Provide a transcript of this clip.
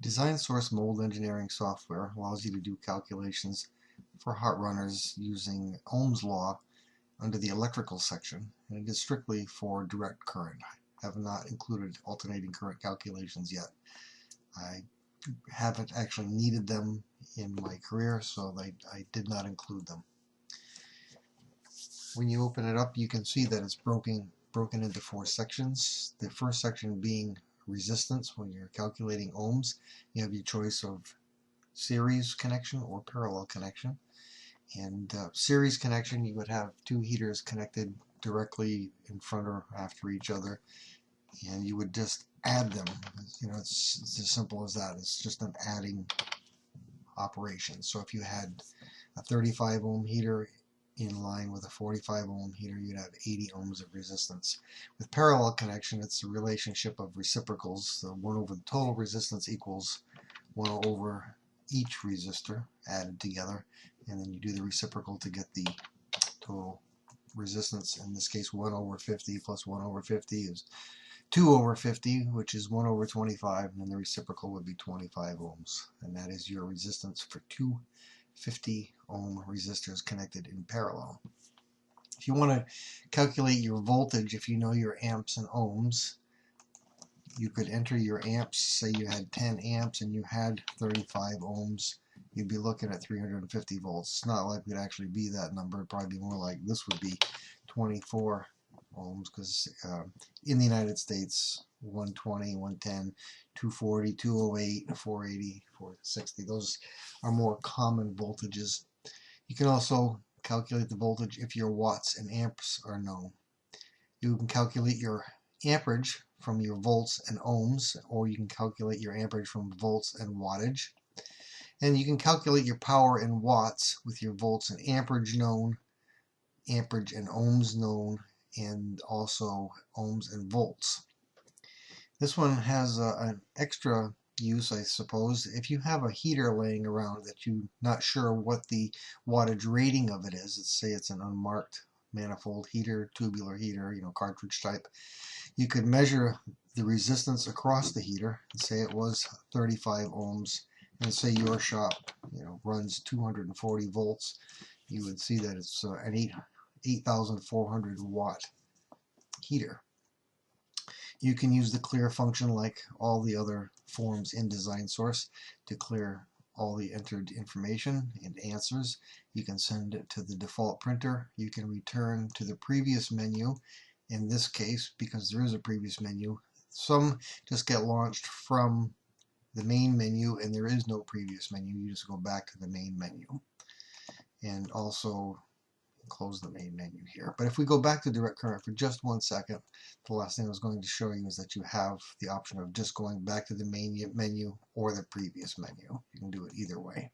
Design source mold engineering software allows you to do calculations for hot runners using Ohm's law under the electrical section, and it is strictly for direct current. I have not included alternating current calculations yet. I haven't actually needed them in my career, so I did not include them. When you open it up, you can see that it's broken into 4 sections. The first section being resistance. When you're calculating ohms, you have your choice of series connection or parallel connection. And series connection, you would have 2 heaters connected directly in front or after each other, and you would just add them. It's as simple as that. It's just an adding operation. So if you had a 35 ohm heater in line with a 45 ohm heater, you'd have 80 ohms of resistance. With parallel connection, it's the relationship of reciprocals. So 1 over the total resistance equals 1 over each resistor added together, and then you do the reciprocal to get the total resistance. In this case, 1 over 50 plus 1 over 50 is 2 over 50, which is 1 over 25, and then the reciprocal would be 25 ohms. And that is your resistance for 2 50 ohm resistors connected in parallel. If you want to calculate your voltage, if you know your amps and ohms, you could enter your amps. Say you had 10 amps and you had 35 ohms, you'd be looking at 350 volts. It's not likely to actually be that number. It'd probably be more like this would be 24 ohms, because in the United States, 120, 110, 240, 208, 480, 460, those are more common voltages. You can also calculate the voltage if your watts and amps are known. You can calculate your amperage from your volts and ohms, or you can calculate your amperage from volts and wattage. And you can calculate your power in watts with your volts and amperage known, amperage and ohms known, and also ohms and volts. This one has an extra use, I suppose. If you have a heater laying around that you're not sure what the wattage rating of it is, let's say it's an unmarked manifold heater, tubular heater, cartridge type, you could measure the resistance across the heater and say it was 35 ohms, and say your shop runs 240 volts. You would see that it's an 8,400 watt heater. You can use the clear function like all the other forms in Design Source to clear all the entered information and answers. You can send it to the default printer. You can return to the previous menu. In this case, because there is a previous menu, some just get launched from the main menu and there is no previous menu. You just go back to the main menu. And also close the main menu here. But if we go back to direct current for just 1 second, the last thing I was going to show you is that you have the option of just going back to the main menu or the previous menu. You can do it either way.